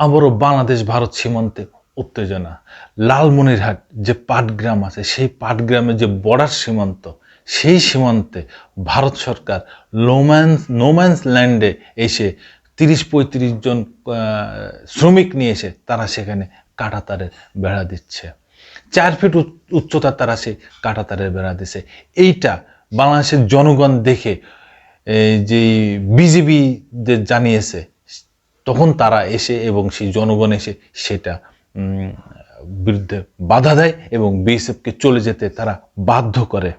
আবারও বাংলাদেশ ভারত সীমান্তে উত্তেজনা। লালমনিরহাট যে পাটগ্রাম আছে, সেই পাটগ্রামের যে বর্ডার সীমান্ত, সেই সীমান্তে ভারত সরকার নোম্যান্স ল্যান্ডে এসে ৩০-৩৫ জন শ্রমিক নিয়ে এসে তারা সেখানে কাঁটাতারের বেড়া দিচ্ছে। ৪ ফিট উচ্চতা তারা সেই কাঁটাতারের বেড়া দিচ্ছে। এইটা বাংলাদেশের জনগণ দেখে যে বিজিবি জানিয়েছে, তখন তারা এসে এবং সেই জনগণ এসে সেটা বিরুদ্ধে বাধা দেয় এবং বিএসএফকে চলে যেতে তারা বাধ্য করে।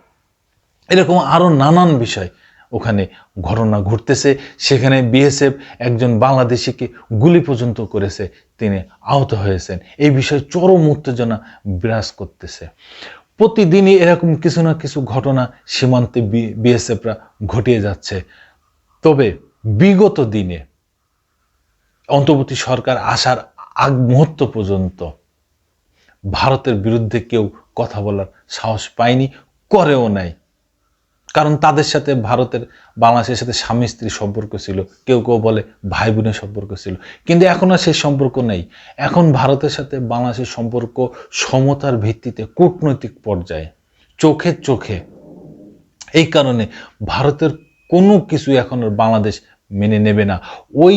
এরকম আরও নানান বিষয় ওখানে ঘটনা ঘটতেছে। সেখানে বিএসএফ একজন বাংলাদেশিকে গুলি পর্যন্ত করেছে, তিনি আহত হয়েছেন। এই বিষয়ে চরম উত্তেজনা বিরাজ করতেছে। প্রতিদিনই এরকম কিছু না কিছু ঘটনা সীমান্তে বিএসএফরা ঘটিয়ে যাচ্ছে। তবে বিগত দিনে অন্তর্বর্তী সরকার আসার আগ মুহূর্ত পর্যন্ত ভারতের বিরুদ্ধে কেউ কথা বলার সাহস পায়নি, করেও নাই। কারণ তাদের সাথে ভারতের বাংলাদেশের সাথে স্বামী স্ত্রী সম্পর্ক ছিল, কেউ কেউ বলে ভাই বোনের সম্পর্ক ছিল, কিন্তু এখন আর সেই সম্পর্ক নেই। এখন ভারতের সাথে বাংলাদেশের সম্পর্ক সমতার ভিত্তিতে কূটনৈতিক পর্যায়ে, চোখে চোখে। এই কারণে ভারতের কোনো কিছু এখন আর বাংলাদেশ মেনে নেবে না। ওই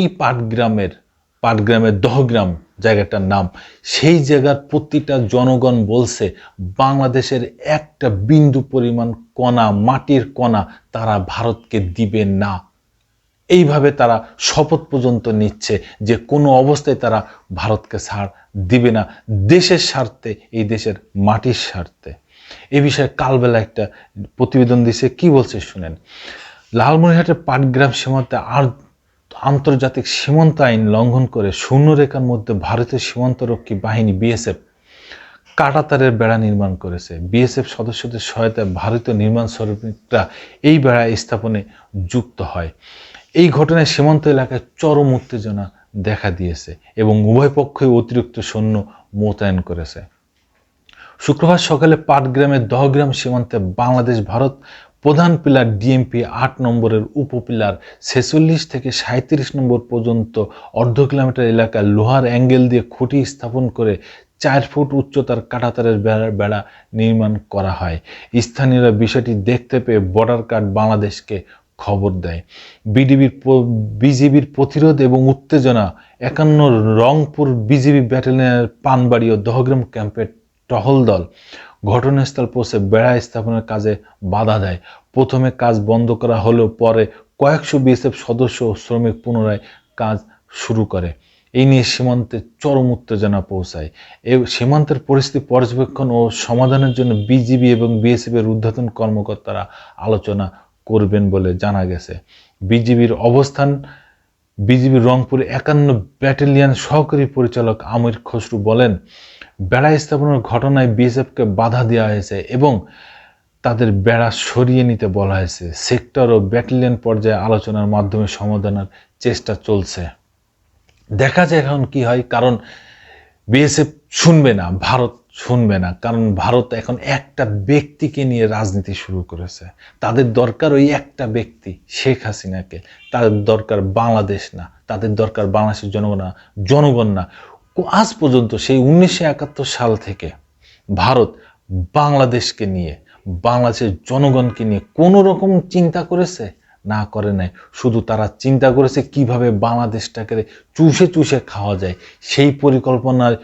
পাটগ্রামের দহগ্রাম জায়গাটার নাম, সেই জায়গার প্রতিটা জনগণ বলছে বাংলাদেশের একটা বিন্দু পরিমাণ কণা, মাটির কণা তারা ভারতকে দিবে না। এইভাবে তারা শপথ পর্যন্ত নিচ্ছে যে কোনো অবস্থায় তারা ভারতকে ছাড় দিবে না, দেশের স্বার্থে, এই দেশের মাটির স্বার্থে। এই বিষয়ে কালবেলা একটা প্রতিবেদন দিছে, কি বলছে শুনেন। লালমনিরহাটের পাটগ্রাম সীমান্তে আন্তর্জাতিক সীমান্ত আইন লঙ্ঘন করে শূন্যরেখার মধ্যে ভারতীয় সীমান্তরক্ষী বাহিনী বিএসএফ কাঁটাতারের বেড়া নির্মাণ করেছে। বিএসএফ সদস্যদের সহায়তায় ভারতীয় নির্মাণ শ্রমিকরা এই বেড়া স্থাপনে যুক্ত হয়। এই ঘটনায় সীমান্ত এলাকায় চরম উত্তেজনা দেখা দিয়েছে এবং উভয় পক্ষই অতিরিক্ত সৈন্য মোতায়েন করেছে। শুক্রবার সকালে পাটগ্রামের দহগ্রাম সীমান্তে বাংলাদেশ ভারত প্রধান পিলার ডিএমপি ৮ নম্বরের উপপিলার ৪৬ থেকে ৩৭ নম্বর পর্যন্ত অর্ধ কিলোমিটার এলাকায় লোহার অ্যাঙ্গেল দিয়ে খুঁটি স্থাপন করে ৪ ফুট উচ্চতার কাঁটাতারের বেড়া নির্মাণ করা হয়। স্থানীয়রা বিষয়টি দেখতে পেয়ে বর্ডার গার্ড বাংলাদেশকে খবর দেয়। বিজিবির প্রতিরোধ এবং উত্তেজনা ৫১ রংপুর বিজিবি ব্যাটালিয়নের পানবাড়ি ও দহগ্রাম ক্যাম্পের টহল দল ঘটনাস্থল পৌঁছে বেড়া স্থাপনের কাজে বাধা দেয়। প্রথমে কাজ বন্ধ করা হলেও পরে কয়েকশো বিএসএফ সদস্য ও শ্রমিক পুনরায় কাজ শুরু করে। এই নিয়ে সীমান্তে চরম উত্তেজনা পৌঁছায়। এই সীমান্তের পরিস্থিতি পর্যবেক্ষণ ও সমাধানের জন্য বিজিবি এবং বিএসএফ এর ঊর্ধ্বতন কর্মকর্তারা আলোচনা করবেন বলে জানা গেছে। বিজিবির রংপুর ৫১ ব্যাটালিয়ন সহকারী পরিচালক আমির খসরু বলেন, বেড়া স্থাপনের ঘটনায় বিএসএফকে বাধা দেওয়া হয়েছে এবং তাদের বেড়া সরিয়ে নিতে বলা হয়েছে। সেক্টর ও ব্যাটালিয়ন পর্যায়ে আলোচনার মাধ্যমে সমাধানের চেষ্টা চলছে। দেখা যায় এখন কি হয়, কারণ বিএসএফ শুনবে না, ভারত শুনবে না, কারণ ভারত এখন একটা ব্যক্তিকে নিয়ে রাজনীতি শুরু করেছে। তাদের দরকার ওই একটা ব্যক্তি, শেখ হাসিনাকে। তাদের দরকার বাংলাদেশ না, তাদের দরকার বাংলাদেশের জনগণ না। আজ পর্যন্ত সেই ১৯৭১ সাল থেকে ভারত বাংলাদেশকে নিয়ে, বাংলাদেশের জনগণকে নিয়ে কোনো রকম চিন্তা করেছে? না, করে নাই। শুধু তারা চিন্তা করেছে কিভাবে বাংলাদেশটাকে চুষে চুষে খাওয়া যায়। সেই পরিকল্পনার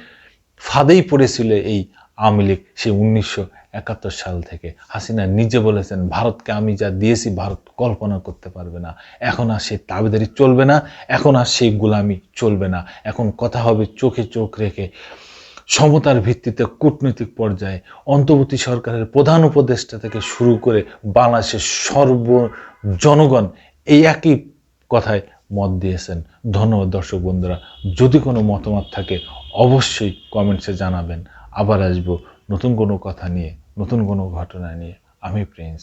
ফাঁদেই পড়েছিল এই আওয়ামী লীগ সেই ১৯৭১ সাল থেকে। হাসিনা নিজে বলেছেন, ভারতকে আমি যা দিয়েছি ভারত কল্পনা করতে পারবে না। এখন আর সেই দাবিদারি চলবে না, এখন আর সেই গোলামি চলবে না। এখন কথা হবে চোখে চোখ রেখে, সমতার ভিত্তিতে কূটনৈতিক পর্যায়ে। অন্তর্বর্তী সরকারের প্রধান উপদেষ্টা থেকে শুরু করে বাংলাদেশের জনগণ এই একই কথায় মত দিয়েছেন। ধন্যবাদ দর্শক বন্ধুরা। যদি কোনো মতামত থাকে অবশ্যই কমেন্টসে জানাবেন। আবার আসবো নতুন কোনো কথা নিয়ে, নতুন কোনো ঘটনা নিয়ে। আমি প্রিন্স।